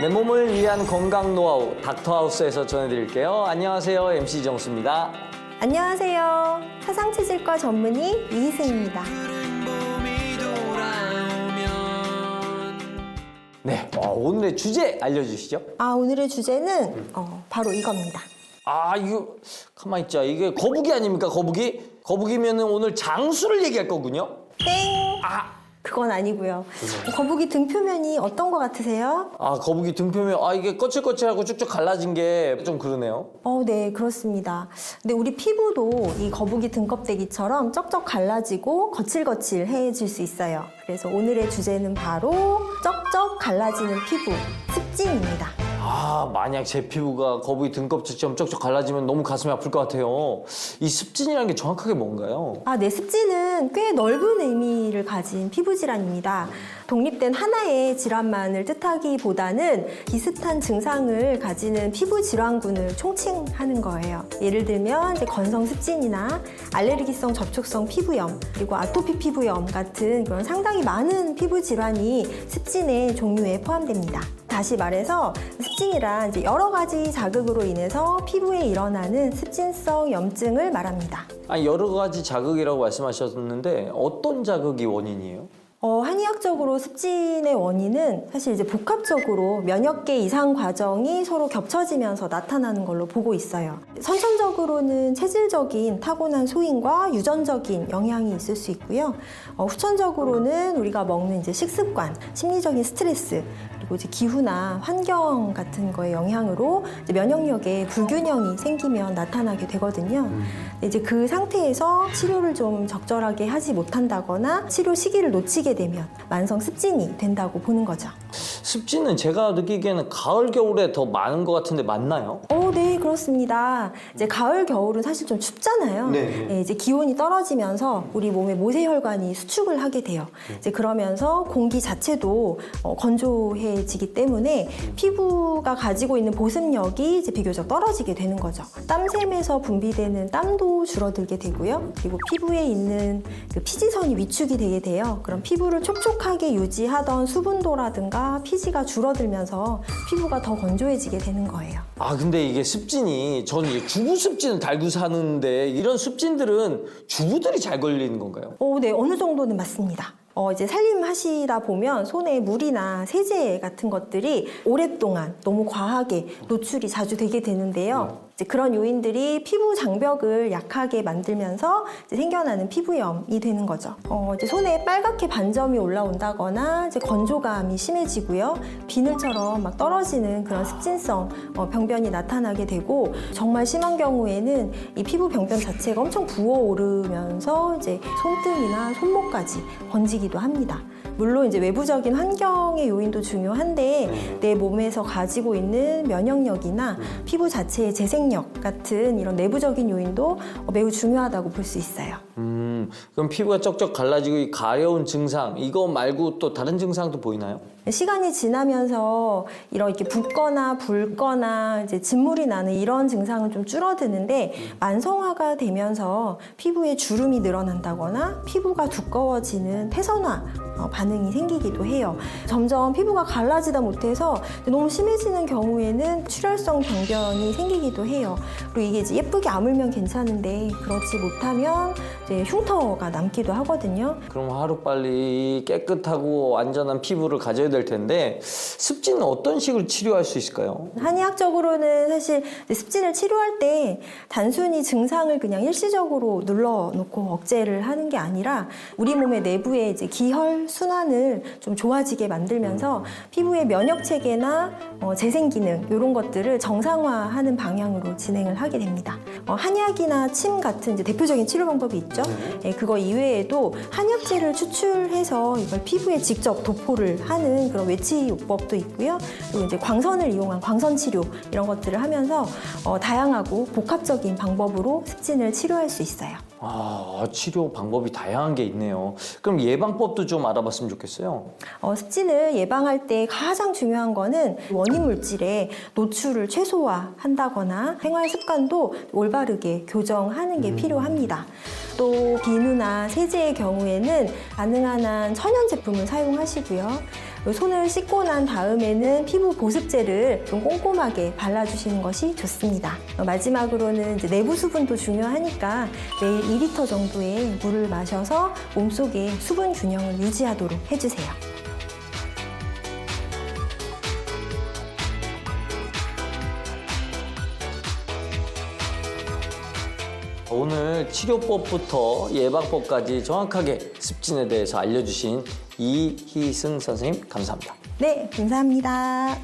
내 몸을 위한 건강 노하우 닥터하우스에서 전해드릴게요. 안녕하세요, MC 정수입니다. 안녕하세요. 사상체질과 전문의 이희승입니다. 네, 오늘의 주제 알려주시죠. 오늘의 주제는 바로 이겁니다. 이거 가만히 있자. 이게 거북이 아닙니까? 거북이면 오늘 장수를 얘기할 거군요. 땡! 그건 아니고요. 거북이 등표면이 어떤 것 같으세요? 거북이 등표면 이게 거칠거칠하고 쭉쭉 갈라진 게 좀 그러네요. 네, 그렇습니다. 근데 우리 피부도 이 거북이 등껍데기처럼 쩍쩍 갈라지고 거칠거칠해질 수 있어요. 그래서 오늘의 주제는 바로 쩍쩍 갈라지는 피부, 습진입니다. 만약 제 피부가 거북이 등껍질처럼 쩍쩍 갈라지면 너무 가슴이 아플 것 같아요. 이 습진이라는 게 정확하게 뭔가요? 네, 습진은 꽤 넓은 의미를 가진 피부 질환입니다. 독립된 하나의 질환만을 뜻하기보다는 비슷한 증상을 가지는 피부 질환군을 총칭하는 거예요. 예를 들면 건성 습진이나 알레르기성 접촉성 피부염, 그리고 아토피 피부염 같은 그런 상당히 많은 피부 질환이 습진의 종류에 포함됩니다. 다시 말해서 습진이란 여러 가지 자극으로 인해서 피부에 일어나는 습진성 염증을 말합니다. 여러 가지 자극이라고 말씀하셨는데 어떤 자극이 원인이에요? 한의학적으로 습진의 원인은 사실 복합적으로 몇몇 개 이상 과정이 서로 겹쳐지면서 나타나는 걸로 보고 있어요. 선천적으로는 체질적인 타고난 소인과 유전적인 영향이 있을 수 있고요. 후천적으로는 우리가 먹는 식습관, 심리적인 스트레스, 그리고 기후나 환경 같은 거의 영향으로 면역력에 불균형이 생기면 나타나게 되거든요. 그 상태에서 치료를 좀 적절하게 하지 못한다거나 치료 시기를 놓치게 되면 만성 습진이 된다고 보는 거죠. 습진은 제가 느끼기에는 가을, 겨울에 더 많은 것 같은데 맞나요? 네, 그렇습니다. 가을, 겨울은 사실 좀 춥잖아요. 네. 기온이 떨어지면서 우리 몸의 모세혈관이 수축을 하게 돼요. 그러면서 공기 자체도 건조해지기 때문에 피부가 가지고 있는 보습력이 비교적 떨어지게 되는 거죠. 땀샘에서 분비되는 땀도 줄어들게 되고요. 그리고 피부에 있는 그 피지선이 위축이 되게 돼요. 그럼 피부를 촉촉하게 유지하던 수분도라든가 피지가 줄어들면서 피부가 더 건조해지게 되는 거예요. 근데 이게 습진이 저는 주부 습진을 달고 사는데 이런 습진들은 주부들이 잘 걸리는 건가요? 네, 어느 정도는 맞습니다. 살림하시다 보면 손에 물이나 세제 같은 것들이 오랫동안 너무 과하게 노출이 자주 되게 되는데요. 그런 요인들이 피부 장벽을 약하게 만들면서 생겨나는 피부염이 되는 거죠. 손에 빨갛게 반점이 올라온다거나 건조감이 심해지고요. 비늘처럼 막 떨어지는 그런 습진성 병변이 나타나게 되고, 정말 심한 경우에는 이 피부 병변 자체가 엄청 부어오르면서 손등이나 손목까지 번지기도 합니다. 물론 외부적인 환경의 요인도 중요한데 내 몸에서 가지고 있는 면역력이나 피부 자체의 재생력 같은 이런 내부적인 요인도 매우 중요하다고 볼 수 있어요. 그럼 피부가 쩍쩍 갈라지고 이 가려운 증상, 이거 말고 또 다른 증상도 보이나요? 시간이 지나면서 이렇게 붓거나 붉거나 진물이 나는 이런 증상은 좀 줄어드는데, 만성화가 되면서 피부에 주름이 늘어난다거나 피부가 두꺼워지는 태선화 반응이 생기기도 해요. 점점 피부가 갈라지다 못해서 너무 심해지는 경우에는 출혈성 병변이 생기기도 해요. 그리고 이게 예쁘게 아물면 괜찮은데 그렇지 못하면 흉터가 남기도 하거든요. 그럼 하루빨리 깨끗하고 안전한 피부를 가져야 될 텐데 습진은 어떤 식으로 치료할 수 있을까요? 한의학적으로는 사실 습진을 치료할 때 단순히 증상을 그냥 일시적으로 눌러놓고 억제를 하는 게 아니라 우리 몸의 내부에 기혈 순환을 좀 좋아지게 만들면서 피부의 면역 체계나 재생 기능 이런 것들을 정상화하는 방향으로 진행을 하게 됩니다. 한약이나 침 같은 대표적인 치료 방법이 있죠. 그거 이외에도 한약재를 추출해서 이걸 피부에 직접 도포를 하는 그런 외치요법도 있고요. 그리고 광선을 이용한 광선 치료 이런 것들을 하면서 다양하고 복합적인 방법으로 습진을 치료할 수 있어요. 치료 방법이 다양한 게 있네요. 그럼 예방법도 좀 알아봤으면 좋겠어요. 습진을 예방할 때 가장 중요한 거는 원인 물질의 노출을 최소화한다거나 생활 습관도 올바르게 교정하는 게 필요합니다. 또 비누나 세제의 경우에는 가능한 한 천연 제품을 사용하시고요. 손을 씻고 난 다음에는 피부 보습제를 좀 꼼꼼하게 발라주시는 것이 좋습니다. 마지막으로는 이제 내부 수분도 중요하니까 매일 2리터 정도의 물을 마셔서 몸속에 수분 균형을 유지하도록 해주세요. 오늘 치료법부터 예방법까지 정확하게 습진에 대해서 알려주신 이희승 선생님 감사합니다. 네, 감사합니다.